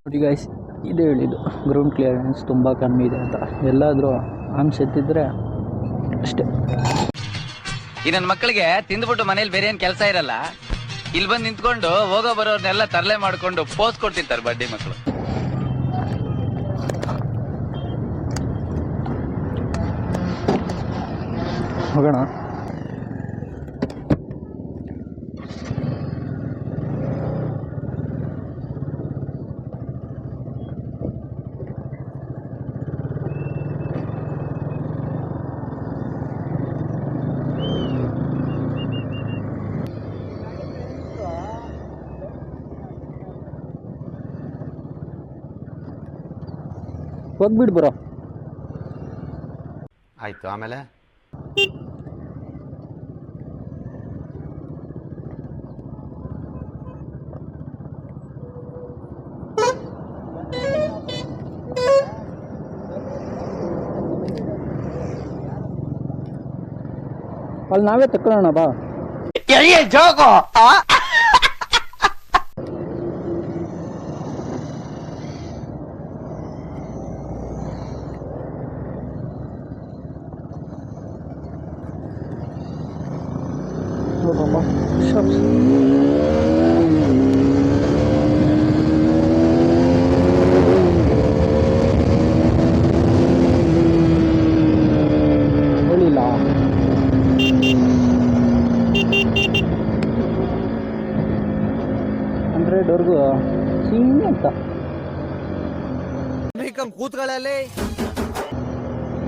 ನೋಡಿ ಗೈಸ್, ಇದೇ ಹೇಳಿದ್ದು ಗ್ರೌಂಡ್ ಕ್ಲಿಯರೆನ್ಸ್ ತುಂಬ ಕಮ್ಮಿ ಇದೆ ಅಂತ. ಎಲ್ಲಾದರೂ ಆಮ್ಸ್ ಎತ್ತಿದ್ರೆ ಅಷ್ಟೇ. ಈ ನನ್ನ ಮಕ್ಕಳಿಗೆ ತಿಂದ್ಬಿಟ್ಟು ಮನೇಲಿ ಬೇರೆ ಏನ್ ಕೆಲಸ ಇರಲ್ಲ, ಇಲ್ಲಿ ಬಂದು ನಿಂತ್ಕೊಂಡು ಹೋಗೋ ಬರೋರ್ನೆಲ್ಲ ತರಲೆ ಮಾಡ್ಕೊಂಡು ಪೋಸ್ ಕೊಡ್ತಿರ್ತಾರೆ ಬಡ್ಡಿ ಮಕ್ಕಳು. ಹೋಗೋಣ. ಹೋಗ್ಬಿಡ್ ಬರೋ. ಆಯ್ತು, ಆಮೇಲೆ ಅಲ್ಲಿ ನಾವೇ ತಕ್ಕೊಳ್ಳೋಣ ಬಾ. Shops. ಹೇಳಿಲ್ಲ 100ವರೆಗೂ ಹಿಂಗೆ ಅಂತ ಕೂತ್ಗಳಲ್ಲಿ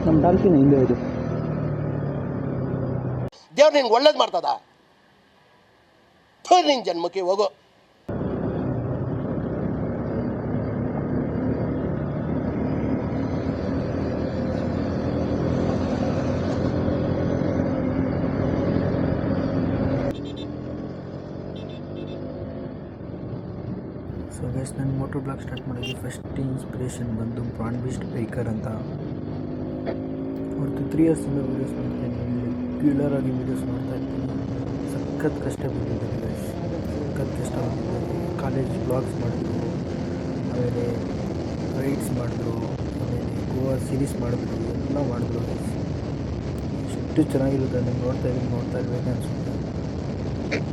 ನಮ್ಮ ಡಾಲ್ಫಿನ್ ಹಿಂದೆ ಇದು. ದೇವ್ರು ನಿನ್ಗೆ ಒಳ್ಳೇದು ಮಾಡ್ತದ, ನಿನ್ ಜನ್ಮಕ್ಕೆ ಹೋಗೋ. ಸೊ ಗೈಸ್, ನಾನು ಮೋಟರ್ ಬ್ಲಾಗ್ ಸ್ಟಾರ್ಟ್ ಮಾಡೋದು ಫಸ್ಟ್ ಇನ್ಸ್ಪಿರೇಷನ್ ಬಂದು ಬ್ರಾಂಡ್ ಬೀಸ್ಟ್ ಬೈಕರ್ ಅಂತ. ಅವ್ರದ್ದು 3 ಇಯರ್ಸಿಂದ ವೀಡಿಯೋಸ್ ಮಾಡ್ತಾಯಿದ್ದೀನಿ, ರೆಗ್ಯುಲರ್ ಆಗಿ ವೀಡಿಯೋಸ್ ಮಾಡ್ತಾ ಇರ್ತೀನಿ. ಸಖತ್ ಕಷ್ಟ ಬಂದಿದ್ದಾರೆ ಗೈಸ್, ಸಖತ್ ಕಷ್ಟ ಬಂದಿದ್ದಾರೆ. ಕಾಲೇಜ್ ಬ್ಲಾಗ್ಸ್ ಮಾಡಿದ್ರು, ಆಮೇಲೆ ರೈಡ್ಸ್ ಮಾಡಿದ್ರು, ಆಮೇಲೆ ಗೋವಾ ಸೀರೀಸ್ ಮಾಡಿದ್ರು, ಎಲ್ಲ ಮಾಡಿದ್ರು ಗೈಸ್. ಎಷ್ಟು ಚೆನ್ನಾಗಿರುತ್ತೆ ನಾನು ನೋಡ್ತಾ ಇರಬೇಕು ಅನಿಸುತ್ತೆ.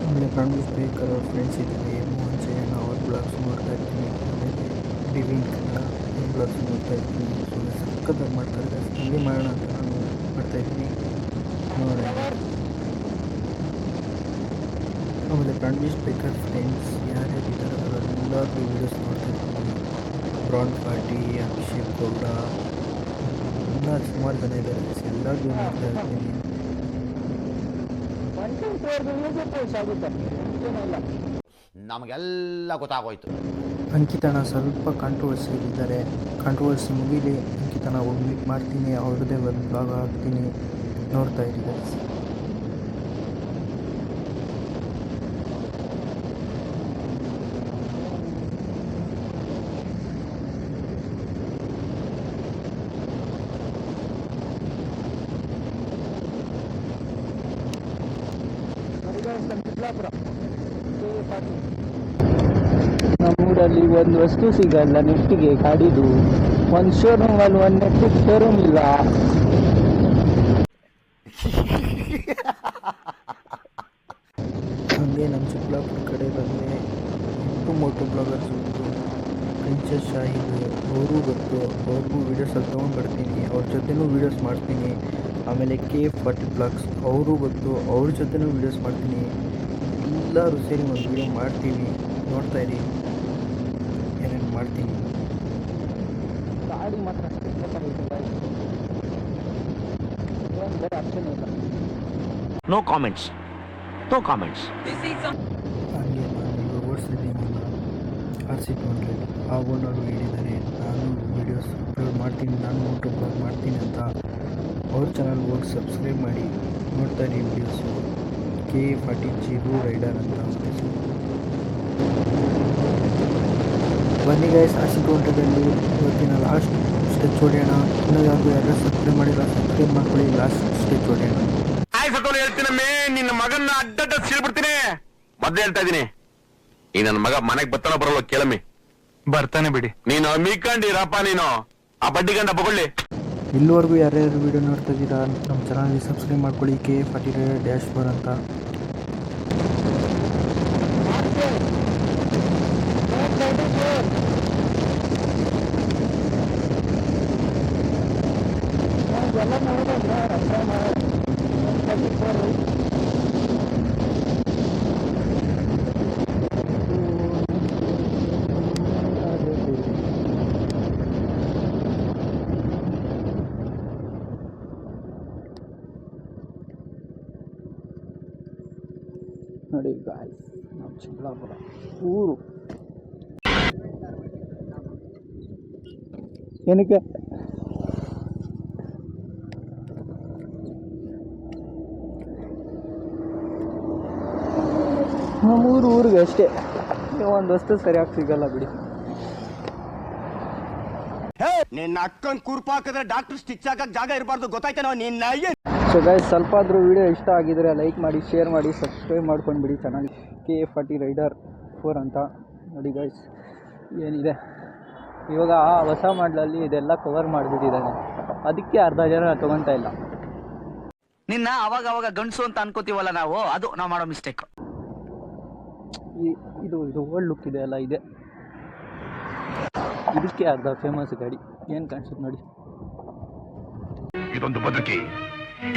ಆಮೇಲೆ ಬ್ರಾಂಡ್ ಬೀಸ್ಟ್ ಬೈಕರ್ ಅವ್ರ ಫ್ರೆಂಡ್ಸ್ ಇದ್ದಾರೆ, ಮೋಹನ್ ಜಯಣ್ಣ ಅವ್ರ ಬ್ಲಾಗ್ಸ್ ನೋಡ್ತಾ ಇರ್ತೀನಿ. ಆಮೇಲೆ ಡಿವಿನ್ ಕನ್ನಡ ಅವ್ರ ಬ್ಲಾಗ್ಸ್ ನೋಡ್ತಾ ಇರ್ತೀನಿ. ಸೊ ಸಖತ್ತಾಗಿ ಮಾಡ್ತಾರೆ ಗೈಸ್, ಹಂಗೆ ಮಾಡೋಣ ಅಂತ ನಾನು ಮಾಡ್ತಾಯಿದ್ದೀನಿ ನೋಡೋಣ. ಆಮೇಲೆ ಬ್ರಾಂಡ್ ಬೀಸ್ಟ್ ಬೈಕರ್ ಫ್ರೆಂಡ್ಸ್ ಯಾರ್ಯಾರು ಇದ್ದಾರೆ ಎಲ್ಲರಿಗೂ ವೀಡಿಯೋಸ್ ನೋಡ್ತಾ ಇರ್ತೀನಿ. ಬ್ರಾಂಡ್ ಪಾರ್ಟಿ, ಅಭಿಷೇಕ್ ಗೌಡ, ಇನ್ನೂ ಸುಮಾರು ಜನ ಇದ್ದಾರೆ, ಎಲ್ಲರಿಗೂ ನೋಡ್ತಾ ಇರ್ತೀನಿ. ನಮಗೆಲ್ಲ ಗೊತ್ತಾಗೋಯ್ತು. ಅಂಕಿತಣ್ಣ ಸ್ವಲ್ಪ ಕಾಂಟ್ರವರ್ಸಿಯಲ್ಲಿದ್ದಾರೆ, ಕಾಂಟ್ರವರ್ಸಿ ಮುಗಿಲಿ, ಅಂಕಿತಣ್ಣ ಹೋಗಿ ಮೀಟ್ ಮಾಡ್ತೀನಿ, ಅವ್ರದ್ದೇ ಒಂದು ಬ್ಲಾಗ್ ಹಾಕ್ತೀನಿ, ನೋಡ್ತಾ ಇರಿ ಗೈಸ್. ನಮ್ಮೂರಲ್ಲಿ ಒಂದು ವಸ್ತು ಸಿಗಲ್ಲ ನೆಟ್ಟಿಗೆ ಕಾಡಿದು. ಒಂದು ಶೋರೂಮಲ್ಲಿ ಒಂದು ನೆಟ್ಟಿಗೆ ಶೋರೂಮ್ ಇಲ್ಲ. ಹಾಗೆ ನಮ್ಮ ಚಿಕ್ಕಬಳ್ಳಾಪುರ ಕಡೆ ಬಂದರೆ ಮೋಟೋ ಬ್ಲಾಗರ್ಸ್ ಇತ್ತು, ಪ್ರಿನ್ಸೆಸ್ ಶಾಹಿದ್ ಅವರು ಗೊತ್ತು, ಅವ್ರಿಗೂ ವೀಡಿಯೋಸಲ್ಲಿ ತೊಗೊಂಡ್ಬರ್ತೀನಿ, ಅವ್ರ ಜೊತೆನೂ ವೀಡಿಯೋಸ್ ಮಾಡ್ತೀನಿ. ಆಮೇಲೆ KF40 ಬ್ಲಾಗ್ಸ್ ಅವರು ಗೊತ್ತು, ಅವ್ರ ಜೊತೆನೂ ವೀಡಿಯೋಸ್ ಮಾಡ್ತೀನಿ. ಎಲ್ಲರೂ ಸೇರಿ ಒಂದು ವೀಡಿಯೋ ಮಾಡ್ತೀವಿ, ನೋಡ್ತಾ ಇರಿ ಏನೇನು ಮಾಡ್ತೀನಿ. ಗಾಡಿ ಮಾತ್ರ ಅಷ್ಟೇ ಬೇರೆ ಆಪ್ಷನ್ ಇಲ್ಲ. No comments, no comments. ಹಾಗೆ ನಾನು ಇವಾಗ ಓಡಿಸಿದ್ದೀನಿ RC200 ಆ ಓನರು ಹೇಳಿದ್ದಾರೆ ನಾನು ವೀಡಿಯೋಸ್ ಅಪ್ಲೋಡ್ ಮಾಡ್ತೀನಿ, ನಾನು ಮೋಟೋ ಬ್ಲಾಗ್ ಮಾಡ್ತೀನಿ ಅಂತ. ಅವ್ರ ಚಾನಲ್ ಹೋಗಿ ಸಬ್ಸ್ಕ್ರೈಬ್ ಮಾಡಿ ನೋಡ್ತಾ ಇರಿ ವೀಡಿಯೋಸು. K40 ಜೀರೋ ರೈಡರ್ ಅಂತ ಹೆಸರು. ಬನ್ನಿ ಗೈಸ್, RC200ಲ್ಲಿ ಇವತ್ತಿನ ಲಾಸ್ಟ್ ಸ್ಟೆಚ್ ಹೊಡೆಯೋಣ. ಇನ್ನೂ ಯಾರು ಸಬ್ಸ್ಕ್ರೈಬ್ ಮಾಡಿಲ್ಲ ಸಬ್ಸ್ಕ್ರೈಬ್ ಮಾಡ್ಕೊಳ್ಳಿ. ಲಾಸ್ಟ್ ಸ್ಟೆಚ್ ಹೊಡೆಯೋಣ. ಹೇಳ್ತೀನಮ್ಮೆ, ನಿನ್ನ ಮಗನ್ನ ಅಡ್ಡ ಸೀಳ್ಬಿಡ್ತೀನಿ. ಮೊದ್ಲು ಹೇಳ್ತಾ ಇದೀನಿ, ಈ ನನ್ನ ಮಗ ಮನೆಗೆ ಬತ್ತನ ಬರಲ್ಲ ಕೇಳಮ್ಮೆ. ಬರ್ತಾನೆ ಬಿಡಿ. ನೀನು ಮಿಕ್ಕಂಡಿರಪ್ಪ ನೀನು ಆ ಬಡ್ಡಿ ಗಂಡ ಬಗೊಳ್ಳಿ. ಇಲ್ಲಿವರೆಗೂ ಯಾರ್ಯಾರು ವೀಡಿಯೋ ನೋಡ್ತಾ ಇದ್ದೀರಾ ನಮ್ಮ ಚಾನಲ್ಗೆ ಸಬ್ಸ್ಕ್ರೈಬ್ ಮಾಡ್ಕೊಳ್ಳಿ. KA40-4 ಅಂತ. ನೋಡಿ ಗಾಯ್ಸ್, ನಮ್ಮ ಚಿಕ್ಕಬಳ್ಳಾಪುರ ಊರು ಏನಕ್ಕೆ ನಮ್ಮೂರು ಊರಿಗೆ ಅಷ್ಟೇ, ಒಂದು ವಸ್ತು ಸರಿಯಾಗಿ ಸಿಗಲ್ಲ ಬಿಡಿ. ನಿನ್ನ ಅಕ್ಕನ್ ಕುರ್ಪ ಹಾಕಿದ್ರೆ ಡಾಕ್ಟರ್ ಸ್ಟಿಚ್ ಹಾಕಕ್ ಜಾಗ ಇರಬಾರ್ದು, ಗೊತ್ತಾಯ್ತೇನೋ ನಿನ್ನ. ಸೊ ಗೈಸ್, ಸ್ವಲ್ಪ ಆದರೂ ವಿಡಿಯೋ ಇಷ್ಟ ಆಗಿದ್ರೆ ಲೈಕ್ ಮಾಡಿ, ಶೇರ್ ಮಾಡಿ, ಸಬ್ಸ್ಕ್ರೈಬ್ ಮಾಡ್ಕೊಂಡ್ಬಿಡಿ ಚಾನಲ್ KA40-4 ಅಂತ. ನೋಡಿ ಗೈಸ್, ಏನಿದೆ ಇವಾಗ ಹೊಸ ಮಾಡಲಲ್ಲಿ ಇದೆಲ್ಲ ಕವರ್ ಮಾಡಿಬಿಟ್ಟಿದ್ದಾನೆ, ಅದಕ್ಕೆ ಅರ್ಧ ಜನ ತೊಗೊತಾ ಇಲ್ಲ. ನಿನ್ನ ಅವಾಗ ಅವಾಗ ಗಂಡಸು ಅಂತ ಅನ್ಕೋತೀವಲ್ಲ ನಾವು, ಅದು ನಾವು ಮಾಡೋ ಮಿಸ್ಟೇಕ್. ಇದು ಓಲ್ಡ್ ಲುಕ್ ಇದೆ ಅಲ್ಲ, ಇದೆ ಇದಕ್ಕೆ ಅರ್ಧ ಫೇಮಸ್ ಗಾಡಿ ಏನು ಕಾಣಿಸುತ್ತೆ ನೋಡಿ. ಇದೊಂದು ಬದುಕಿ,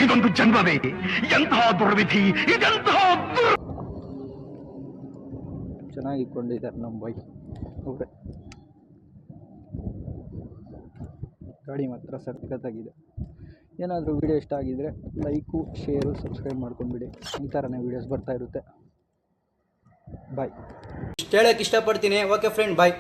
ಇದೊಂದು ಜನ್ಮವೇ, ಎಂತಹ ದುರ್ವಿಧಿ, ಇದೆಂತಹ ಚೆನ್ನಾಗಿ ಇಟ್ಕೊಂಡಿದ್ದಾರೆ ನಮ್ಮ ಬೈ ಅವರೇ. ಗಾಡಿ ಮಾತ್ರ ಸಖತ್ತಾಗಿದೆ. ಏನಾದರೂ ವಿಡಿಯೋ ಇಷ್ಟ ಆಗಿದ್ದರೆ ಲೈಕು, ಶೇರು, ಸಬ್ಸ್ಕ್ರೈಬ್ ಮಾಡ್ಕೊಂಡ್ಬಿಡಿ. ಈ ಥರನೇ ವೀಡಿಯೋಸ್ ಬರ್ತಾ ಇರುತ್ತೆ. ಬಾಯ್. ಇಷ್ಟು ಹೇಳೋಕ್ಕೆ ಇಷ್ಟಪಡ್ತೀನಿ. ಓಕೆ ಫ್ರೆಂಡ್, ಬಾಯ್.